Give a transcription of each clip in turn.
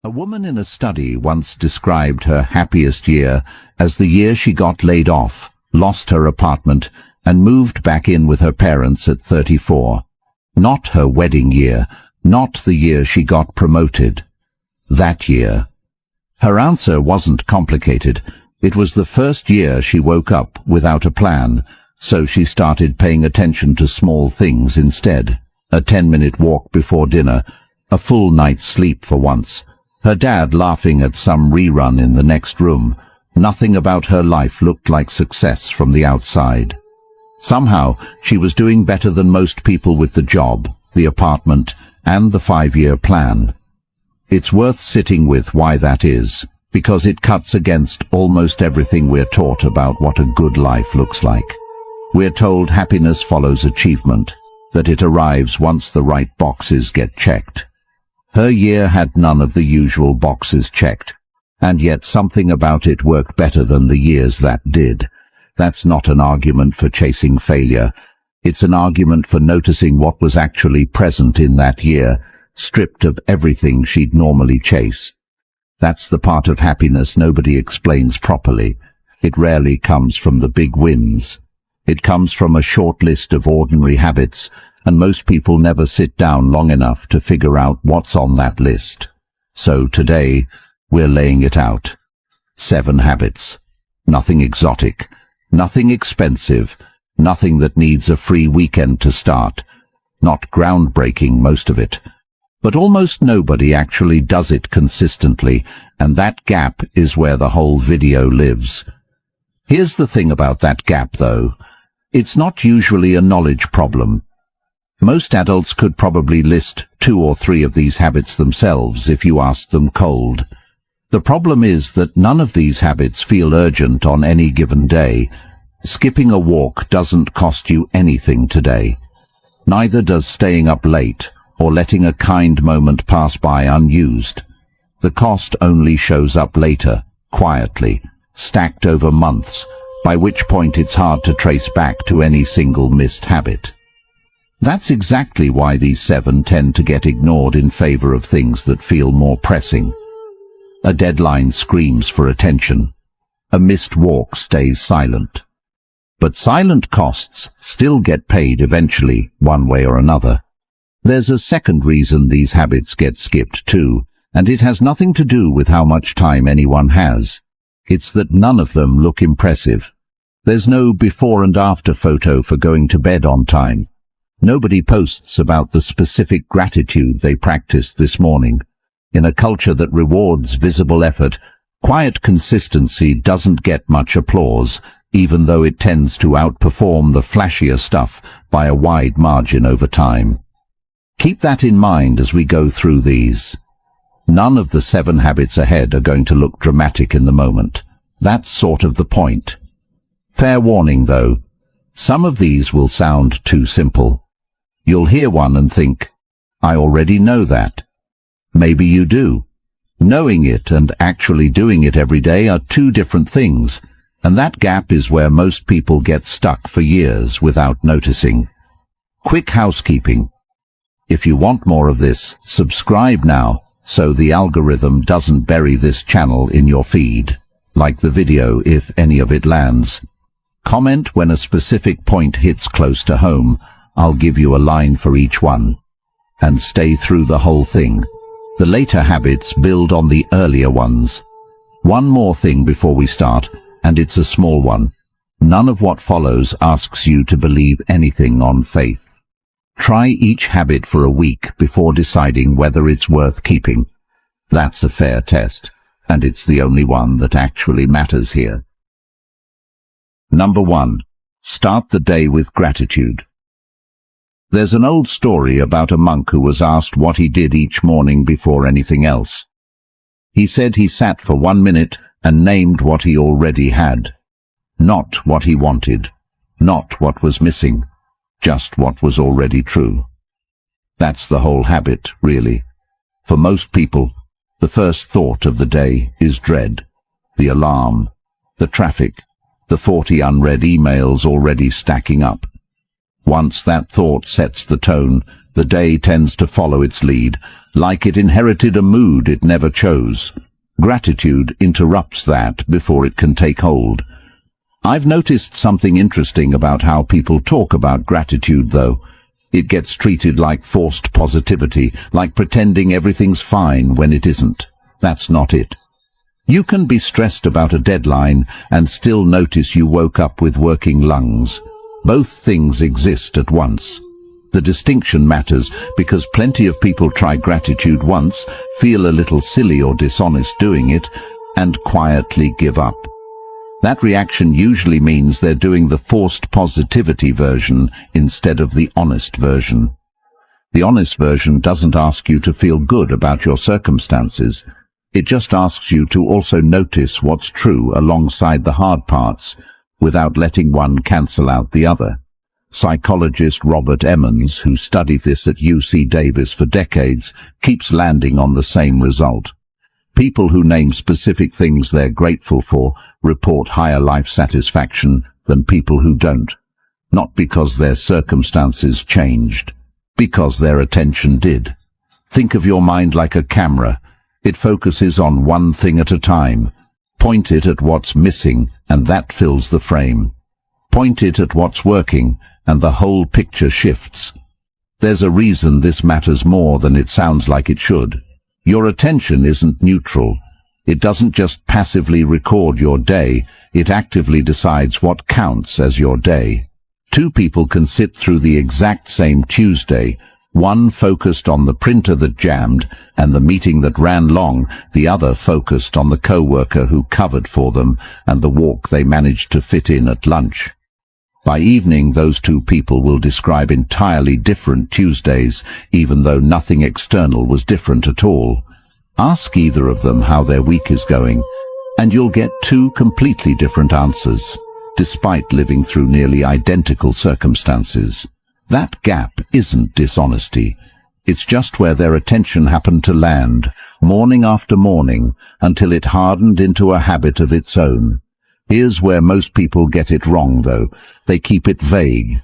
A woman in a study once described her happiest year as the year she got laid off, lost her apartment, and moved back in with her parents at 34. Not her wedding year, not the year she got promoted. That year. Her answer wasn't complicated. It was the first year she woke up without a plan, so she started paying attention to small things instead. A 10-minute walk before dinner, a full night's sleep for once, her dad laughing at some rerun in the next room. Nothing about her life looked like success from the outside. Somehow, she was doing better than most people with the job, the apartment, and the 5-year plan. It's worth sitting with why that is, because it cuts against almost everything we're taught about what a good life looks like. We're told happiness follows achievement, that it arrives once the right boxes get checked. Her year had none of the usual boxes checked, and yet something about it worked better than the years that did. That's not an argument for chasing failure. It's an argument for noticing what was actually present in that year, stripped of everything she'd normally chase. That's the part of happiness nobody explains properly. It rarely comes from the big wins. It comes from a short list of ordinary habits, and most people never sit down long enough to figure out what's on that list. So today, we're laying it out. 7 habits. Nothing exotic, nothing expensive, nothing that needs a free weekend to start. Not groundbreaking, most of it. But almost nobody actually does it consistently, and that gap is where the whole video lives. Here's the thing about that gap, though. It's not usually a knowledge problem. Most adults could probably list 2 or 3 of these habits themselves if you asked them cold. The problem is that none of these habits feel urgent on any given day. Skipping a walk doesn't cost you anything today. Neither does staying up late or letting a kind moment pass by unused. The cost only shows up later, quietly, stacked over months, by which point it's hard to trace back to any single missed habit. That's exactly why these 7 tend to get ignored in favor of things that feel more pressing. A deadline screams for attention. A missed walk stays silent. But silent costs still get paid eventually, one way or another. There's a second reason these habits get skipped too, and it has nothing to do with how much time anyone has. It's that none of them look impressive. There's no before and after photo for going to bed on time. Nobody posts about the specific gratitude they practiced this morning. In a culture that rewards visible effort, quiet consistency doesn't get much applause, even though it tends to outperform the flashier stuff by a wide margin over time. Keep that in mind as we go through these. None of the 7 habits ahead are going to look dramatic in the moment. That's sort of the point. Fair warning, though. Some of these will sound too simple. You'll hear one and think, I already know that. Maybe you do. Knowing it and actually doing it every day are 2 different things, and that gap is where most people get stuck for years without noticing. Quick housekeeping. If you want more of this, subscribe now, so the algorithm doesn't bury this channel in your feed. Like the video if any of it lands. Comment when a specific point hits close to home. I'll give you a line for each one. And stay through the whole thing. The later habits build on the earlier ones. One more thing before we start, and it's a small one. None of what follows asks you to believe anything on faith. Try each habit for a week before deciding whether it's worth keeping. That's a fair test, and it's the only one that actually matters here. Number 1. Start the day with gratitude. There's an old story about a monk who was asked what he did each morning before anything else. He said he sat for 1 minute and named what he already had. Not what he wanted, not what was missing, just what was already true. That's the whole habit, really. For most people, the first thought of the day is dread, the alarm, the traffic, the 40 unread emails already stacking up. Once that thought sets the tone, the day tends to follow its lead, like it inherited a mood it never chose. Gratitude interrupts that before it can take hold. I've noticed something interesting about how people talk about gratitude, though. It gets treated like forced positivity, like pretending everything's fine when it isn't. That's not it. You can be stressed about a deadline and still notice you woke up with working lungs. Both things exist at once. The distinction matters because plenty of people try gratitude once, feel a little silly or dishonest doing it, and quietly give up. That reaction usually means they're doing the forced positivity version instead of the honest version. The honest version doesn't ask you to feel good about your circumstances. It just asks you to also notice what's true alongside the hard parts, without letting one cancel out the other. Psychologist Robert Emmons, who studied this at UC Davis for decades, keeps landing on the same result. People who name specific things they're grateful for report higher life satisfaction than people who don't. Not because their circumstances changed, because their attention did. Think of your mind like a camera. It focuses on one thing at a time. Point it at what's missing, and that fills the frame. Point it at what's working, and the whole picture shifts. There's a reason this matters more than it sounds like it should. Your attention isn't neutral. It doesn't just passively record your day, it actively decides what counts as your day. Two people can sit through the exact same Tuesday, one focused on the printer that jammed and the meeting that ran long, the other focused on the co-worker who covered for them and the walk they managed to fit in at lunch. By evening, those two people will describe entirely different Tuesdays, even though nothing external was different at all. Ask either of them how their week is going, and you'll get two completely different answers, despite living through nearly identical circumstances. That gap isn't dishonesty. It's just where their attention happened to land, morning after morning, until it hardened into a habit of its own. Here's where most people get it wrong, though. They keep it vague.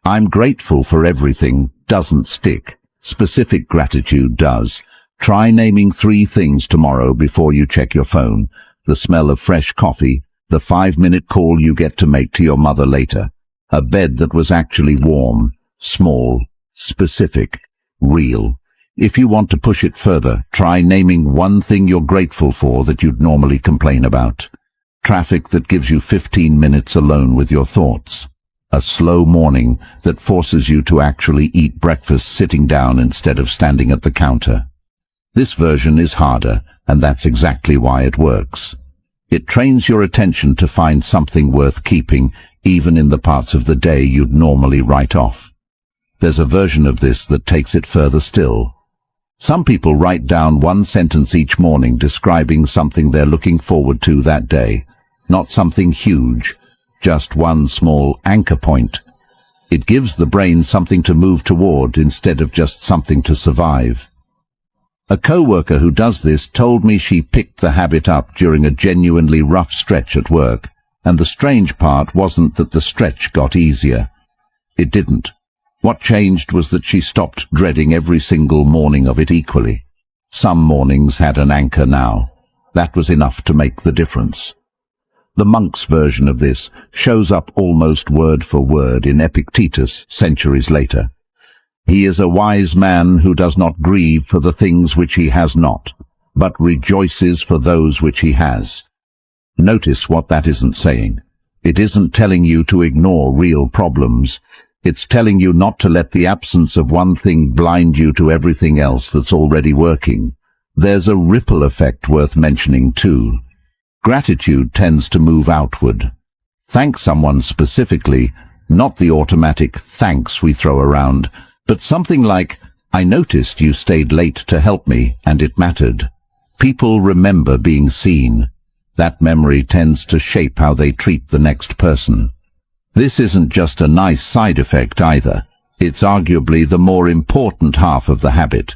I'm grateful for everything doesn't stick. Specific gratitude does. Try naming 3 things tomorrow before you check your phone. The smell of fresh coffee, the 5-minute call you get to make to your mother later, a bed that was actually warm, small, specific, real. If you want to push it further, try naming 1 thing you're grateful for that you'd normally complain about. Traffic that gives you 15 minutes alone with your thoughts. A slow morning that forces you to actually eat breakfast sitting down instead of standing at the counter. This version is harder, and that's exactly why it works. It trains your attention to find something worth keeping, even in the parts of the day you'd normally write off. There's a version of this that takes it further still. Some people write down 1 sentence each morning describing something they're looking forward to that day. Not something huge, just 1 small anchor point. It gives the brain something to move toward instead of just something to survive. A co-worker who does this told me she picked the habit up during a genuinely rough stretch at work, and the strange part wasn't that the stretch got easier. It didn't. What changed was that she stopped dreading every single morning of it equally. Some mornings had an anchor now. That was enough to make the difference. The monk's version of this shows up almost word for word in Epictetus centuries later. He is a wise man who does not grieve for the things which he has not, but rejoices for those which he has. Notice what that isn't saying. It isn't telling you to ignore real problems. It's telling you not to let the absence of one thing blind you to everything else that's already working. There's a ripple effect worth mentioning too. Gratitude tends to move outward. Thank someone specifically, not the automatic thanks we throw around, but something like, I noticed you stayed late to help me, and it mattered. People remember being seen. That memory tends to shape how they treat the next person. This isn't just a nice side effect either. It's arguably the more important half of the habit.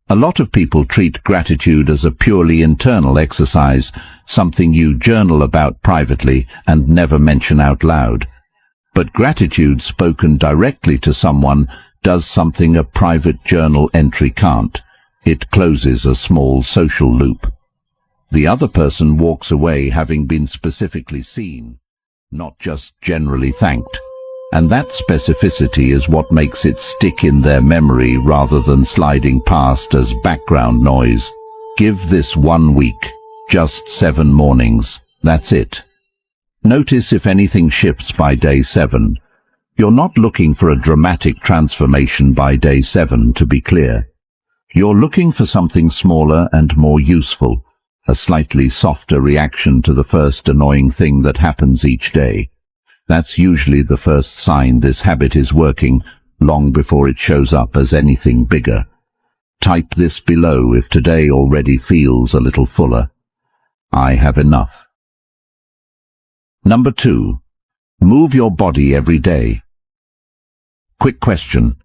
A lot of people treat gratitude as a purely internal exercise, something you journal about privately and never mention out loud. But gratitude spoken directly to someone does something a private journal entry can't. It closes a small social loop. The other person walks away having been specifically seen, not just generally thanked. And that specificity is what makes it stick in their memory rather than sliding past as background noise. Give this 1 week, just 7 mornings, that's it. Notice if anything shifts by day 7. You're not looking for a dramatic transformation by day 7, to be clear. You're looking for something smaller and more useful, a slightly softer reaction to the first annoying thing that happens each day. That's usually the first sign this habit is working, long before it shows up as anything bigger. Type this below if today already feels a little fuller. I have enough. Number 2. Move your body every day. Quick question.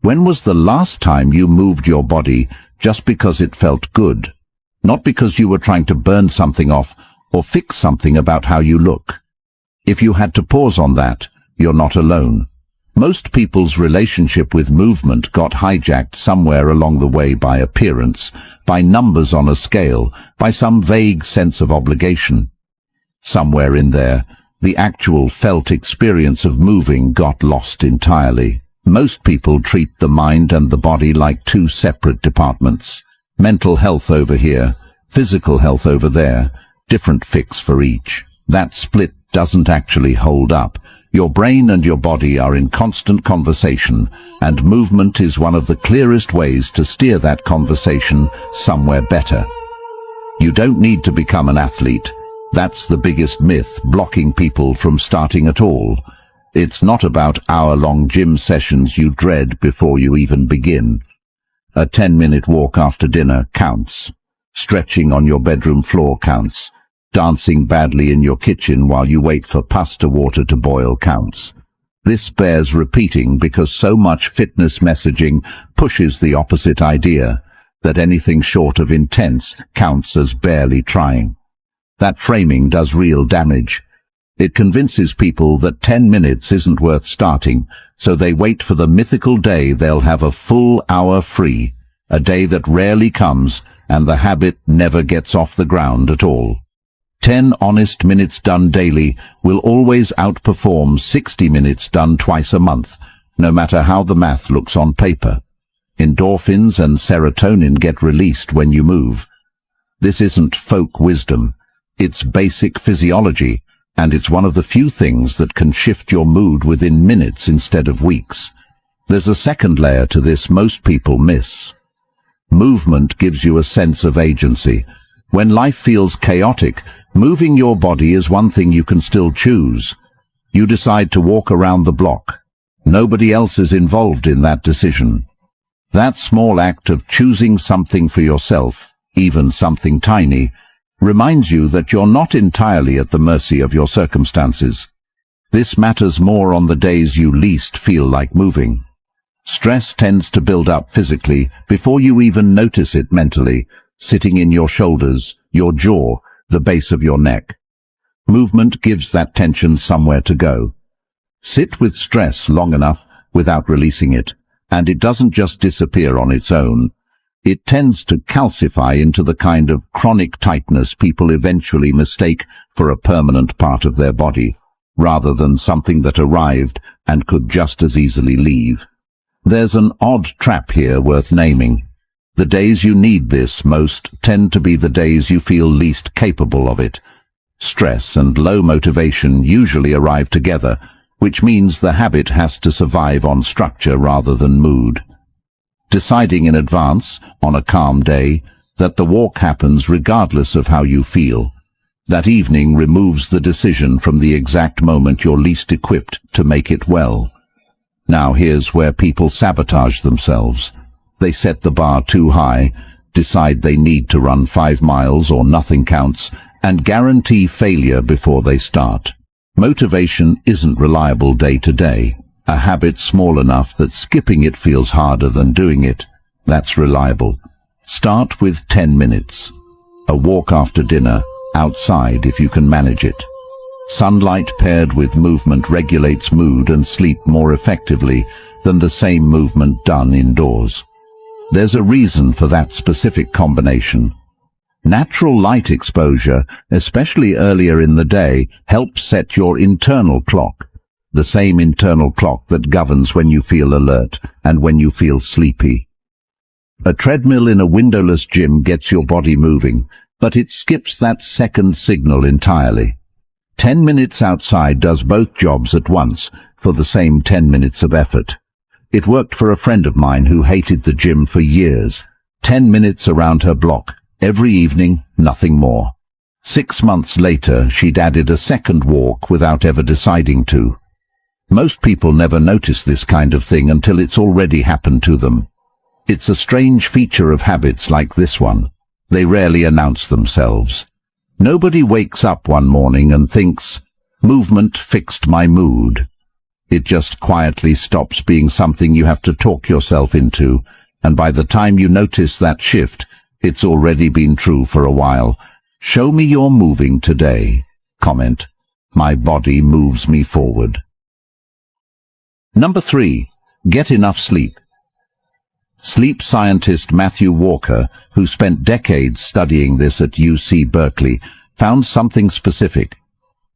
When was the last time you moved your body just because it felt good? Not because you were trying to burn something off or fix something about how you look. If you had to pause on that, you're not alone. Most people's relationship with movement got hijacked somewhere along the way by appearance, by numbers on a scale, by some vague sense of obligation. Somewhere in there, the actual felt experience of moving got lost entirely. Most people treat the mind and the body like 2 separate departments. Mental health over here, physical health over there, different fix for each. That split doesn't actually hold up. Your brain and your body are in constant conversation, and movement is one of the clearest ways to steer that conversation somewhere better. You don't need to become an athlete. That's the biggest myth blocking people from starting at all. It's not about hour-long gym sessions you dread before you even begin. A 10-minute walk after dinner counts. Stretching on your bedroom floor counts. Dancing badly in your kitchen while you wait for pasta water to boil counts. This bears repeating because so much fitness messaging pushes the opposite idea, that anything short of intense counts as barely trying. That framing does real damage. It convinces people that 10 minutes isn't worth starting, so they wait for the mythical day they'll have a full hour free, a day that rarely comes, and the habit never gets off the ground at all. 10 honest minutes done daily will always outperform 60 minutes done twice a month, no matter how the math looks on paper. Endorphins and serotonin get released when you move. This isn't folk wisdom. It's basic physiology, and it's one of the few things that can shift your mood within minutes instead of weeks. There's a second layer to this most people miss. Movement gives you a sense of agency. When life feels chaotic, moving your body is one thing you can still choose. You decide to walk around the block. Nobody else is involved in that decision. That small act of choosing something for yourself, even something tiny, reminds you that you're not entirely at the mercy of your circumstances. This matters more on the days you least feel like moving. Stress tends to build up physically before you even notice it mentally, sitting in your shoulders, your jaw, the base of your neck. Movement gives that tension somewhere to go. Sit with stress long enough without releasing it, and it doesn't just disappear on its own. It tends to calcify into the kind of chronic tightness people eventually mistake for a permanent part of their body, rather than something that arrived and could just as easily leave. There's an odd trap here worth naming. The days you need this most tend to be the days you feel least capable of it. Stress and low motivation usually arrive together, which means the habit has to survive on structure rather than mood. Deciding in advance, on a calm day, that the walk happens regardless of how you feel. That evening removes the decision from the exact moment you're least equipped to make it well. Now here's where people sabotage themselves. They set the bar too high, decide they need to run 5 miles or nothing counts, and guarantee failure before they start. Motivation isn't reliable day to day. A habit small enough that skipping it feels harder than doing it, that's reliable. Start with 10 minutes. A walk after dinner, outside if you can manage it. Sunlight paired with movement regulates mood and sleep more effectively than the same movement done indoors. There's a reason for that specific combination. Natural light exposure, especially earlier in the day, helps set your internal clock, the same internal clock that governs when you feel alert and when you feel sleepy. A treadmill in a windowless gym gets your body moving, but it skips that second signal entirely. 10 minutes outside does both jobs at once for the same 10 minutes of effort. It worked for a friend of mine who hated the gym for years. 10 minutes around her block, every evening, nothing more. 6 months later, she'd added a second walk without ever deciding to. Most people never notice this kind of thing until it's already happened to them. It's a strange feature of habits like this one. They rarely announce themselves. Nobody wakes up one morning and thinks, "Movement fixed my mood." It just quietly stops being something you have to talk yourself into, and by the time you notice that shift, it's already been true for a while. Show me you're moving today. Comment, my body moves me forward. Number 3. Get enough sleep. Sleep scientist Matthew Walker, who spent decades studying this at UC Berkeley, found something specific.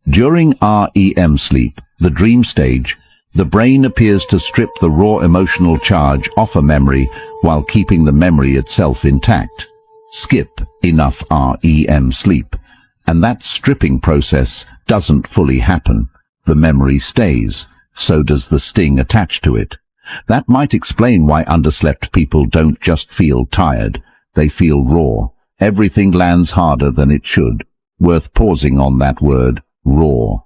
During REM sleep, the dream stage, the brain appears to strip the raw emotional charge off a memory while keeping the memory itself intact. Skip enough REM sleep, and that stripping process doesn't fully happen. The memory stays, so does the sting attached to it. That might explain why underslept people don't just feel tired, they feel raw. Everything lands harder than it should. Worth pausing on that word, raw.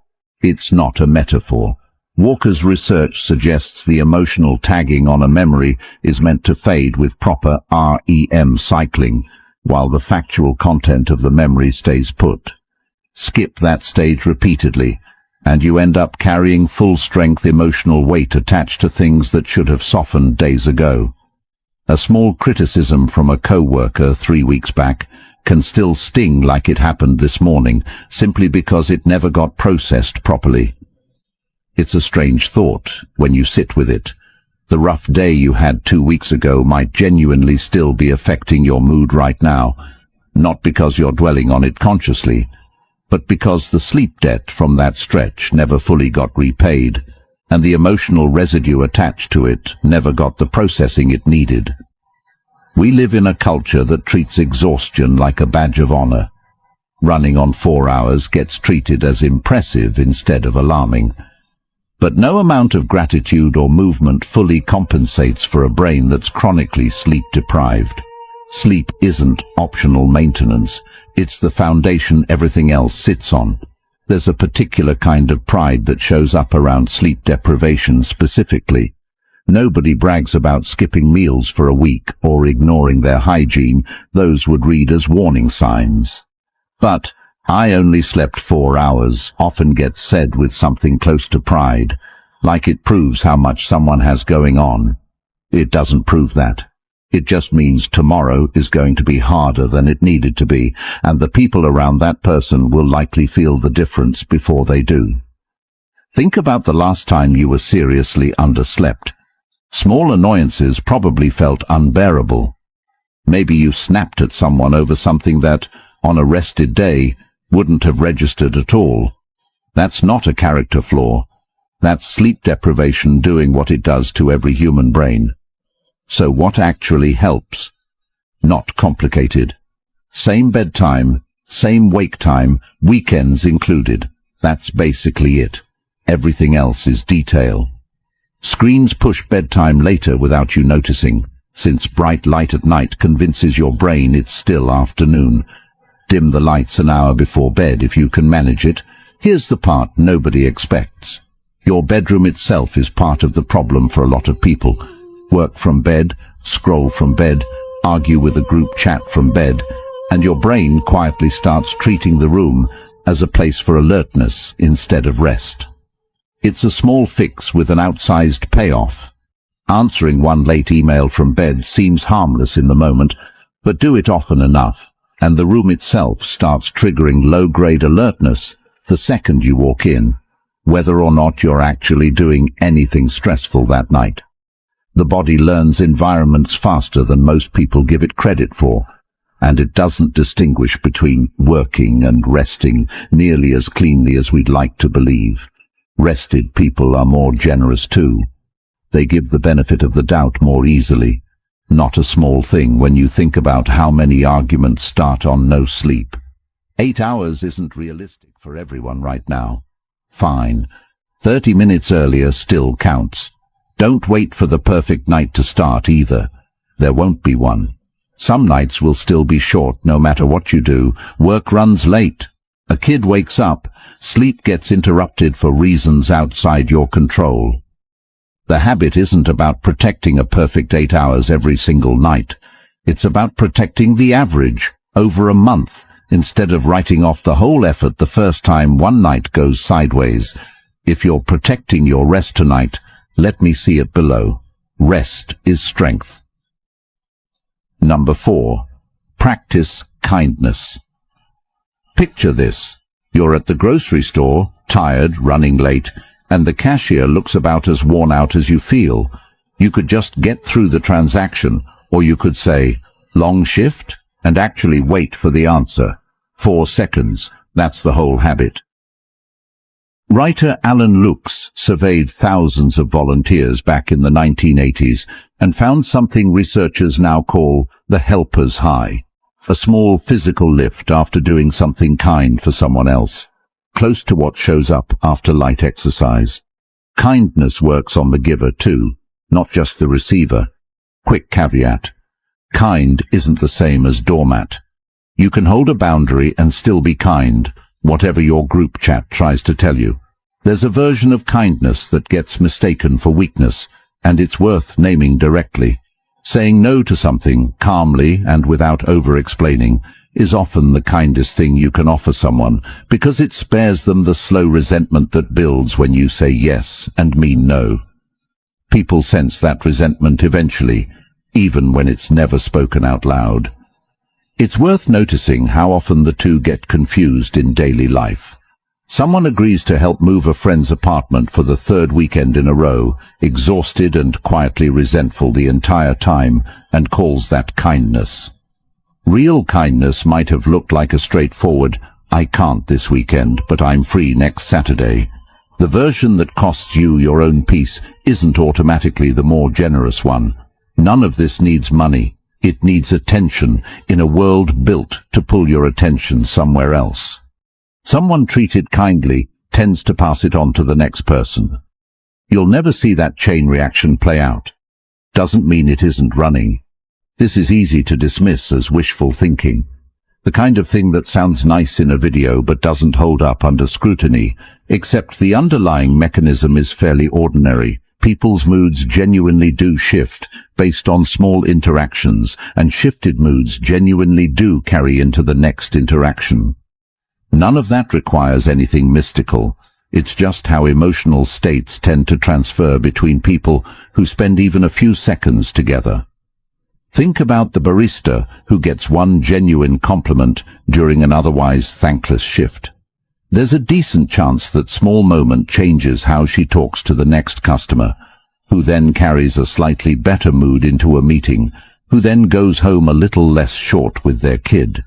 It's not a metaphor. Walker's research suggests the emotional tagging on a memory is meant to fade with proper REM cycling, while the factual content of the memory stays put. Skip that stage repeatedly, and you end up carrying full-strength emotional weight attached to things that should have softened days ago. A small criticism from a co-worker 3 weeks back can still sting like it happened this morning, simply because it never got processed properly. It's a strange thought when you sit with it. The rough day you had 2 weeks ago might genuinely still be affecting your mood right now, not because you're dwelling on it consciously, but because the sleep debt from that stretch never fully got repaid, and the emotional residue attached to it never got the processing it needed. We live in a culture that treats exhaustion like a badge of honor. Running on 4 hours gets treated as impressive instead of alarming. But no amount of gratitude or movement fully compensates for a brain that's chronically sleep-deprived. Sleep isn't optional maintenance. It's the foundation everything else sits on. There's a particular kind of pride that shows up around sleep deprivation specifically. Nobody brags about skipping meals for a week or ignoring their hygiene. Those would read as warning signs. But "I only slept 4 hours" often gets said with something close to pride, like it proves how much someone has going on. It doesn't prove that. It just means tomorrow is going to be harder than it needed to be, and the people around that person will likely feel the difference before they do. Think about the last time you were seriously underslept. Small annoyances probably felt unbearable. Maybe you snapped at someone over something that, on a rested day, wouldn't have registered at all. That's not a character flaw. That's sleep deprivation doing what it does to every human brain. So what actually helps? Not complicated. Same bedtime, same wake time, weekends included. That's basically it. Everything else is detail. Screens push bedtime later without you noticing, since bright light at night convinces your brain it's still afternoon. Dim the lights an hour before bed if you can manage it. Here's the part nobody expects. Your bedroom itself is part of the problem for a lot of people. Work from bed, scroll from bed, argue with a group chat from bed, and your brain quietly starts treating the room as a place for alertness instead of rest. It's a small fix with an outsized payoff. Answering one late email from bed seems harmless in the moment, but do it often enough, and the room itself starts triggering low-grade alertness the second you walk in, whether or not you're actually doing anything stressful that night. The body learns environments faster than most people give it credit for, and it doesn't distinguish between working and resting nearly as cleanly as we'd like to believe. Rested people are more generous too. They give the benefit of the doubt more easily. Not a small thing when you think about how many arguments start on no sleep. 8 hours isn't realistic for everyone right now. Fine. 30 minutes earlier still counts. Don't wait for the perfect night to start either. There won't be one. Some nights will still be short no matter what you do. Work runs late. A kid wakes up. Sleep gets interrupted for reasons outside your control. The habit isn't about protecting a perfect 8 hours every single night. It's about protecting the average over a month instead of writing off the whole effort the first time one night goes sideways. If you're protecting your rest tonight, let me see it below. Rest is strength. Number 4. Practice kindness. Picture this. You're at the grocery store, tired, running late, and the cashier looks about as worn out as you feel. You could just get through the transaction, or you could say, "Long shift?" and actually wait for the answer. 4 seconds. That's the whole habit. Writer Alan Lux surveyed thousands of volunteers back in the 1980s and found something researchers now call the helper's high, a small physical lift after doing something kind for someone else, close to what shows up after light exercise. Kindness works on the giver too, not just the receiver. Quick caveat. Kind isn't the same as doormat. You can hold a boundary and still be kind, whatever your group chat tries to tell you. There's a version of kindness that gets mistaken for weakness, and it's worth naming directly. Saying no to something calmly and without over-explaining is often the kindest thing you can offer someone, because it spares them the slow resentment that builds when you say yes and mean no. People sense that resentment eventually, even when it's never spoken out loud. It's worth noticing how often the two get confused in daily life. Someone agrees to help move a friend's apartment for the 3rd weekend in a row, exhausted and quietly resentful the entire time, and calls that kindness. Real kindness might have looked like a straightforward, "I can't this weekend, but I'm free next Saturday." The version that costs you your own peace isn't automatically the more generous one. None of this needs money. It needs attention in a world built to pull your attention somewhere else. Someone treated kindly tends to pass it on to the next person. You'll never see that chain reaction play out. Doesn't mean it isn't running. This is easy to dismiss as wishful thinking. The kind of thing that sounds nice in a video but doesn't hold up under scrutiny, except the underlying mechanism is fairly ordinary. People's moods genuinely do shift based on small interactions, and shifted moods genuinely do carry into the next interaction. None of that requires anything mystical. It's just how emotional states tend to transfer between people who spend even a few seconds together. Think about the barista who gets one genuine compliment during an otherwise thankless shift. There's a decent chance that small moment changes how she talks to the next customer, who then carries a slightly better mood into a meeting, who then goes home a little less short with their kid.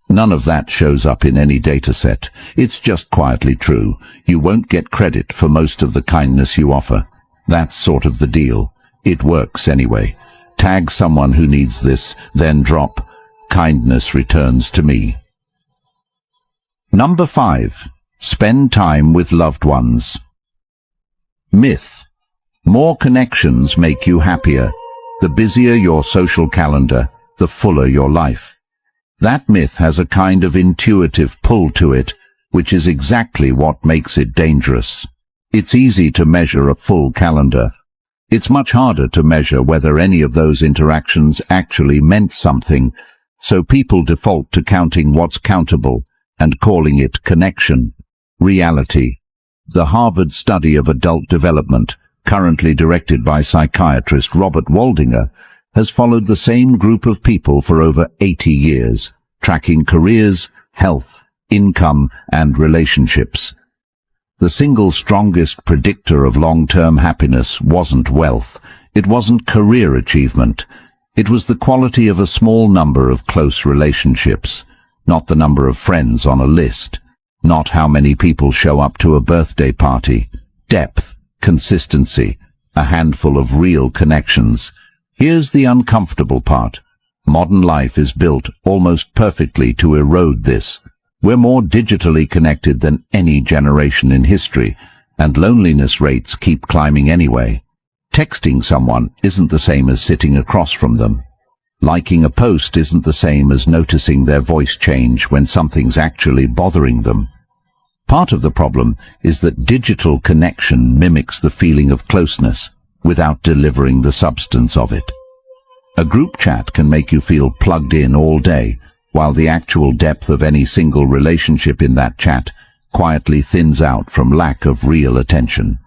None of that shows up in any data set. It's just quietly true. You won't get credit for most of the kindness you offer. That's sort of the deal. It works anyway. Tag someone who needs this, then drop, "Kindness returns to me." Number 5. Spend time with loved ones. Myth. More connections make you happier. The busier your social calendar, the fuller your life. That myth has a kind of intuitive pull to it, which is exactly what makes it dangerous. It's easy to measure a full calendar. It's much harder to measure whether any of those interactions actually meant something, so people default to counting what's countable and calling it connection. Reality. The Harvard study of adult development, currently directed by psychiatrist Robert Waldinger, has followed the same group of people for over 80 years, tracking careers, health, income, and relationships. The single strongest predictor of long-term happiness wasn't wealth, It wasn't career achievement. It was the quality of a small number of close relationships, not the number of friends on a list, not how many people show up to a birthday party. Depth, consistency, a handful of real connections. Here's the uncomfortable part. Modern life is built almost perfectly to erode this. We're more digitally connected than any generation in history, and loneliness rates keep climbing anyway. Texting someone isn't the same as sitting across from them. Liking a post isn't the same as noticing their voice change when something's actually bothering them. Part of the problem is that digital connection mimics the feeling of closeness without delivering the substance of it. A group chat can make you feel plugged in all day, while the actual depth of any single relationship in that chat quietly thins out from lack of real attention.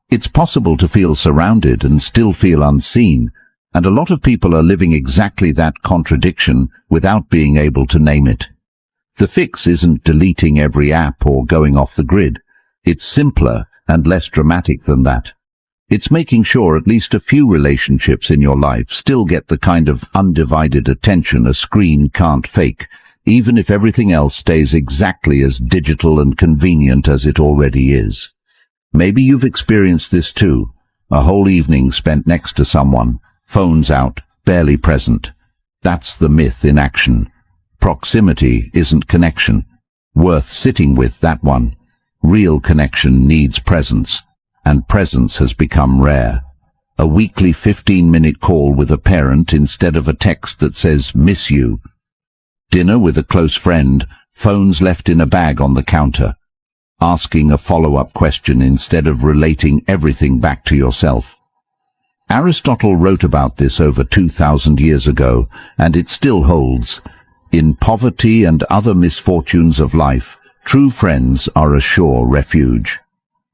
It's possible to feel surrounded and still feel unseen, and a lot of people are living exactly that contradiction without being able to name it. The fix isn't deleting every app or going off the grid. It's simpler and less dramatic than that. It's making sure at least a few relationships in your life still get the kind of undivided attention a screen can't fake, even if everything else stays exactly as digital and convenient as it already is. Maybe you've experienced this too. A whole evening spent next to someone, phones out, barely present. That's the myth in action. Proximity isn't connection. Worth sitting with, that one. Real connection needs presence, and presence has become rare. A weekly 15-minute call with a parent instead of a text that says, "miss you." Dinner with a close friend, phones left in a bag on the counter. Asking a follow-up question instead of relating everything back to yourself. Aristotle wrote about this over 2,000 years ago, and it still holds. In poverty and other misfortunes of life, true friends are a sure refuge.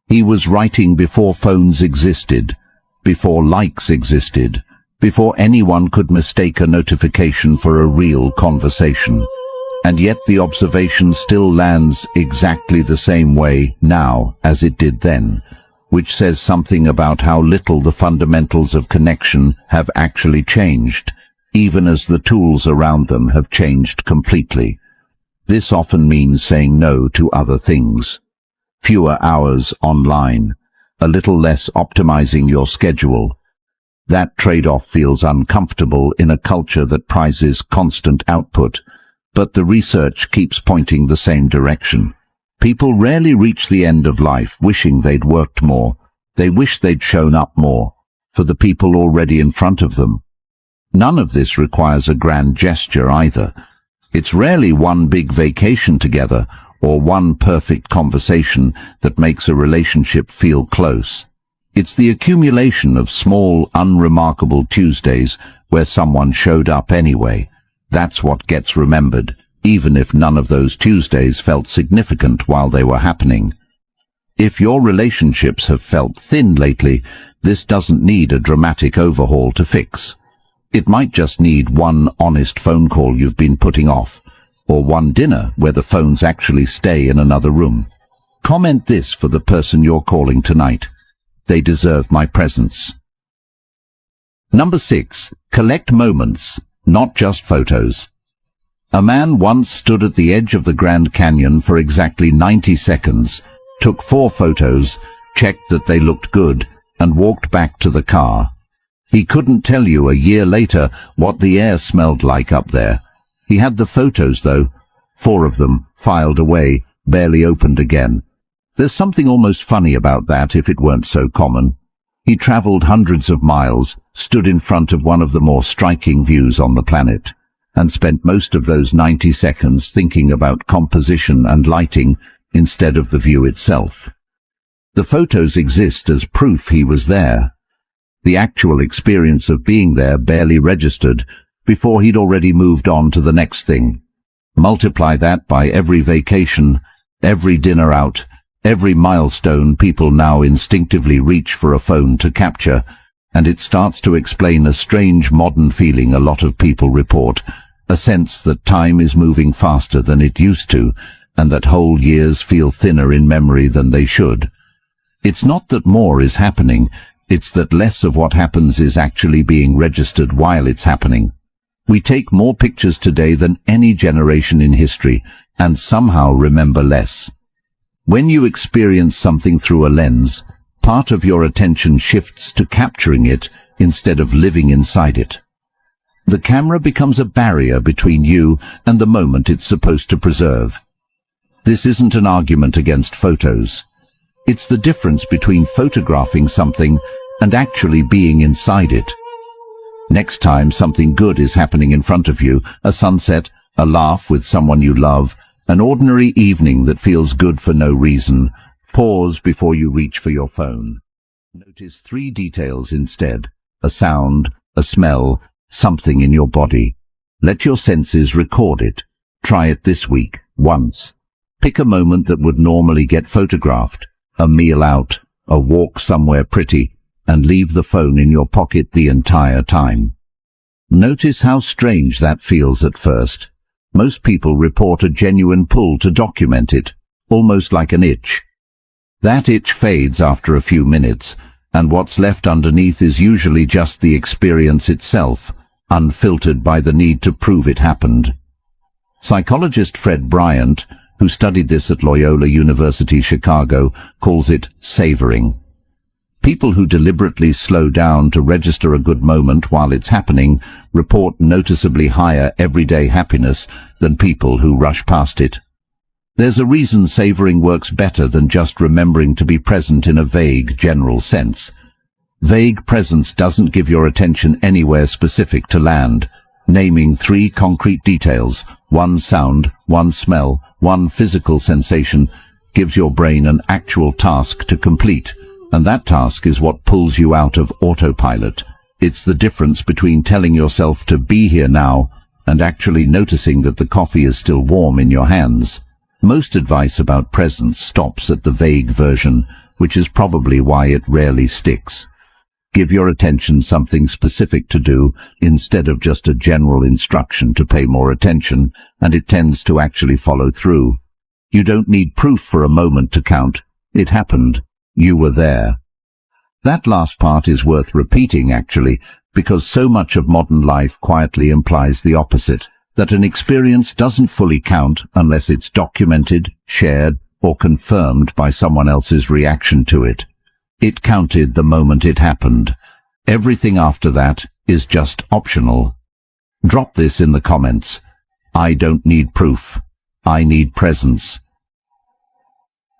He was writing before phones existed, before likes existed, before anyone could mistake a notification for a real conversation. And yet the observation still lands exactly the same way now as it did then, which says something about how little the fundamentals of connection have actually changed, even as the tools around them have changed completely. This often means saying no to other things. Fewer hours online, a little less optimizing your schedule. That trade-off feels uncomfortable in a culture that prizes constant output, but the research keeps pointing the same direction. People rarely reach the end of life wishing they'd worked more. They wish they'd shown up more, for the people already in front of them. None of this requires a grand gesture either. It's rarely one big vacation together or one perfect conversation that makes a relationship feel close. It's the accumulation of small, unremarkable Tuesdays where someone showed up anyway. That's what gets remembered, even if none of those Tuesdays felt significant while they were happening. If your relationships have felt thin lately, this doesn't need a dramatic overhaul to fix. It might just need one honest phone call you've been putting off, or one dinner where the phones actually stay in another room. Comment this for the person you're calling tonight. They deserve my presence. Number 6. Collect moments, not just photos. A man once stood at the edge of the Grand Canyon for exactly 90 seconds, took 4 photos, checked that they looked good, and walked back to the car. He couldn't tell you a year later what the air smelled like up there. He had the photos, though, 4 of them, filed away, barely opened again. There's something almost funny about that if it weren't so common. He traveled hundreds of miles, stood in front of one of the more striking views on the planet, and spent most of those 90 seconds thinking about composition and lighting instead of the view itself. The photos exist as proof he was there. The actual experience of being there barely registered before he'd already moved on to the next thing. Multiply that by every vacation, every dinner out, every milestone people now instinctively reach for a phone to capture, and it starts to explain a strange modern feeling a lot of people report, a sense that time is moving faster than it used to, and that whole years feel thinner in memory than they should. It's not that more is happening, It's that less of what happens is actually being registered while it's happening. We take more pictures today than any generation in history, and somehow remember less. When you experience something through a lens, part of your attention shifts to capturing it instead of living inside it. The camera becomes a barrier between you and the moment it's supposed to preserve. This isn't an argument against photos. It's the difference between photographing something and actually being inside it. Next time something good is happening in front of you, a sunset, a laugh with someone you love, an ordinary evening that feels good for no reason, pause before you reach for your phone. Notice 3 details instead: a sound, a smell, something in your body. Let your senses record it. Try it this week, once. Pick a moment that would normally get photographed: a meal out, a walk somewhere pretty, and leave the phone in your pocket the entire time. Notice how strange that feels at first. Most people report a genuine pull to document it, almost like an itch. That itch fades after a few minutes, and what's left underneath is usually just the experience itself, unfiltered by the need to prove it happened. Psychologist Fred Bryant, who studied this at Loyola University, Chicago, calls it savoring. People who deliberately slow down to register a good moment while it's happening report noticeably higher everyday happiness than people who rush past it. There's a reason savoring works better than just remembering to be present in a vague, general sense. Vague presence doesn't give your attention anywhere specific to land. Naming 3 concrete details, 1 sound, 1 smell, 1 physical sensation, gives your brain an actual task to complete, and that task is what pulls you out of autopilot. It's the difference between telling yourself to be here now and actually noticing that the coffee is still warm in your hands. Most advice about presence stops at the vague version, which is probably why it rarely sticks. Give your attention something specific to do instead of just a general instruction to pay more attention, and it tends to actually follow through. You don't need proof for a moment to count. It happened. You were there. That last part is worth repeating, actually, because so much of modern life quietly implies the opposite, that an experience doesn't fully count unless it's documented, shared, or confirmed by someone else's reaction to it. It counted the moment it happened. Everything after that is just optional. Drop this in the comments. I don't need proof. I need presence.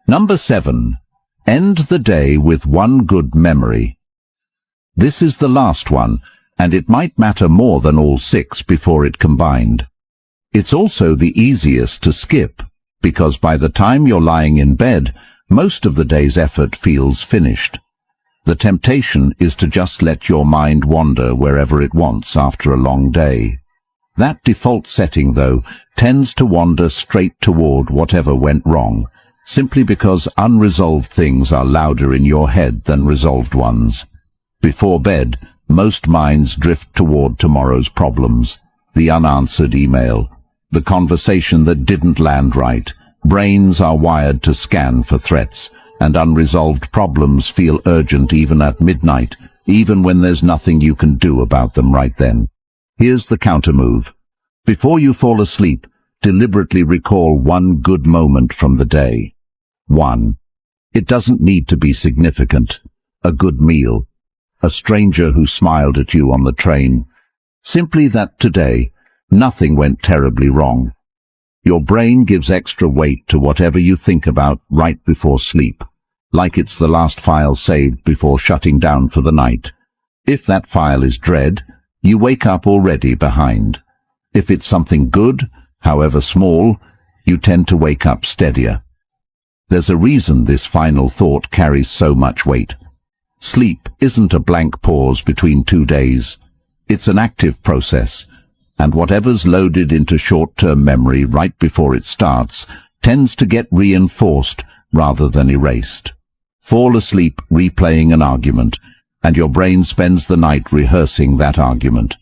Number 7. End the day with 1 good memory. This is the last one, and it might matter more than all 6 before it combined. It's also the easiest to skip, because by the time you're lying in bed, most of the day's effort feels finished. The temptation is to just let your mind wander wherever it wants after a long day. That default setting, though, tends to wander straight toward whatever went wrong, simply because unresolved things are louder in your head than resolved ones. Before bed, most minds drift toward tomorrow's problems: the unanswered email, the conversation that didn't land right. Brains are wired to scan for threats, and unresolved problems feel urgent even at midnight, even when there's nothing you can do about them right then. Here's the countermove. Before you fall asleep, deliberately recall 1 good moment from the day. 1. It doesn't need to be significant. A good meal. A stranger who smiled at you on the train. Simply that today, nothing went terribly wrong. Your brain gives extra weight to whatever you think about right before sleep, like it's the last file saved before shutting down for the night. If that file is dread, you wake up already behind. If it's something good, however small, you tend to wake up steadier. There's a reason this final thought carries so much weight. Sleep isn't a blank pause between 2 days. It's an active process, and whatever's loaded into short-term memory right before it starts tends to get reinforced rather than erased. Fall asleep replaying an argument, and your brain spends the night rehearsing that argument.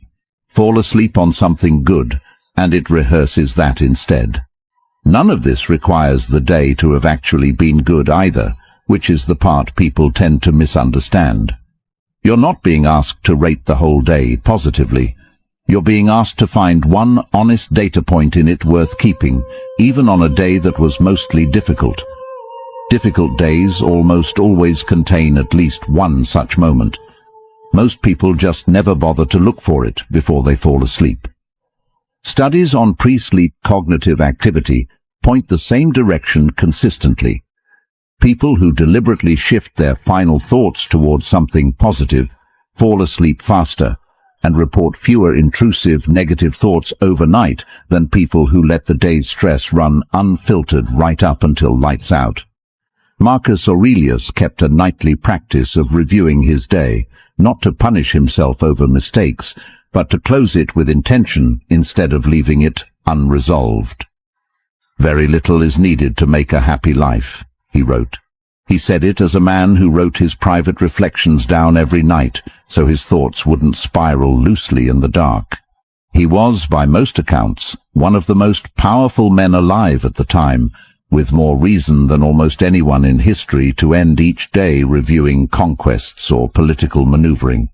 Fall asleep on something good, and it rehearses that instead. None of this requires the day to have actually been good either, which is the part people tend to misunderstand. You're not being asked to rate the whole day positively. You're being asked to find one honest data point in it worth keeping, even on a day that was mostly difficult. Difficult days almost always contain at least one such moment. Most people just never bother to look for it before they fall asleep. Studies on pre-sleep cognitive activity point the same direction consistently. People who deliberately shift their final thoughts towards something positive fall asleep faster and report fewer intrusive negative thoughts overnight than people who let the day's stress run unfiltered right up until lights out. Marcus Aurelius kept a nightly practice of reviewing his day, not to punish himself over mistakes, but to close it with intention instead of leaving it unresolved. "Very little is needed to make a happy life," he wrote. He said it as a man who wrote his private reflections down every night so his thoughts wouldn't spiral loosely in the dark. He was, by most accounts, one of the most powerful men alive at the time, with more reason than almost anyone in history to end each day reviewing conquests or political maneuvering.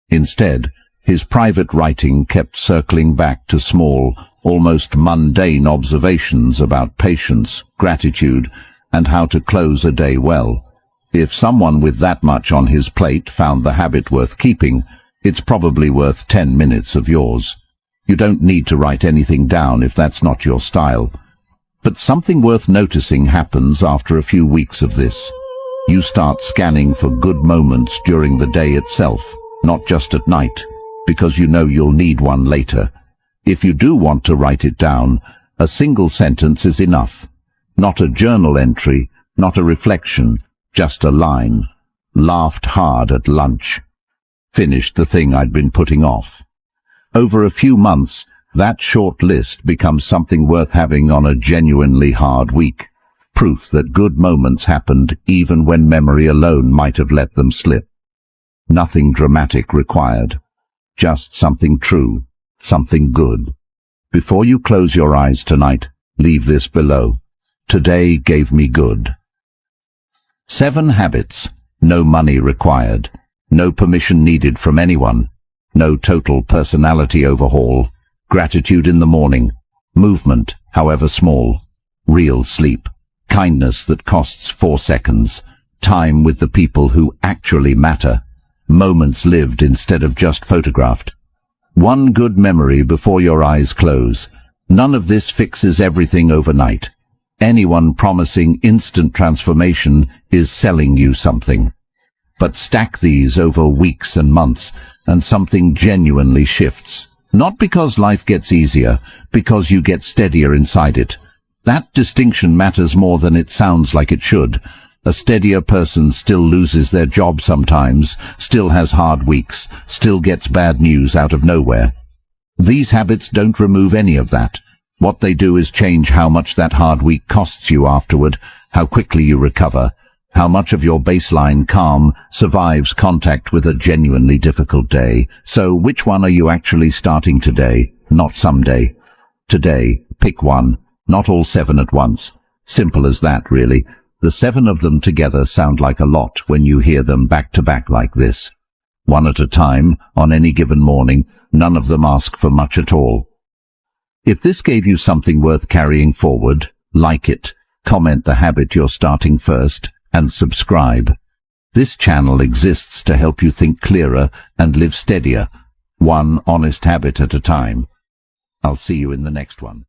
Instead, his private writing kept circling back to small, almost mundane observations about patience, gratitude, and how to close a day well. If someone with that much on his plate found the habit worth keeping, it's probably worth 10 minutes of yours. You don't need to write anything down if that's not your style. But something worth noticing happens after a few weeks of this. You start scanning for good moments during the day itself, not just at night, because you know you'll need one later. If you do want to write it down, a single sentence is enough. Not a journal entry, not a reflection, just a line. Laughed hard at lunch. Finished the thing I'd been putting off. Over a few months, that short list becomes something worth having on a genuinely hard week. Proof that good moments happened even when memory alone might have let them slip. Nothing dramatic required. Just something true, something good. Before you close your eyes tonight, leave this below. Today gave me good. 7 habits. No money required. No permission needed from anyone. No total personality overhaul. Gratitude in the morning. Movement, however small. Real sleep. Kindness that costs 4 seconds. Time with the people who actually matter. Moments lived instead of just photographed. One good memory before your eyes close. None of this fixes everything overnight. Anyone promising instant transformation is selling you something. But stack these over weeks and months, and something genuinely shifts. Not because life gets easier, because you get steadier inside it. That distinction matters more than it sounds like it should. A steadier person still loses their job sometimes, still has hard weeks, still gets bad news out of nowhere. These habits don't remove any of that. What they do is change how much that hard week costs you afterward, how quickly you recover, how much of your baseline calm survives contact with a genuinely difficult day. So which one are you actually starting today, not someday? Today, pick one, not all 7 at once. Simple as that, really. The 7 of them together sound like a lot when you hear them back to back like this. One at a time, on any given morning, none of them ask for much at all. If this gave you something worth carrying forward, like it, comment the habit you're starting first, and subscribe. This channel exists to help you think clearer and live steadier, one honest habit at a time. I'll see you in the next one.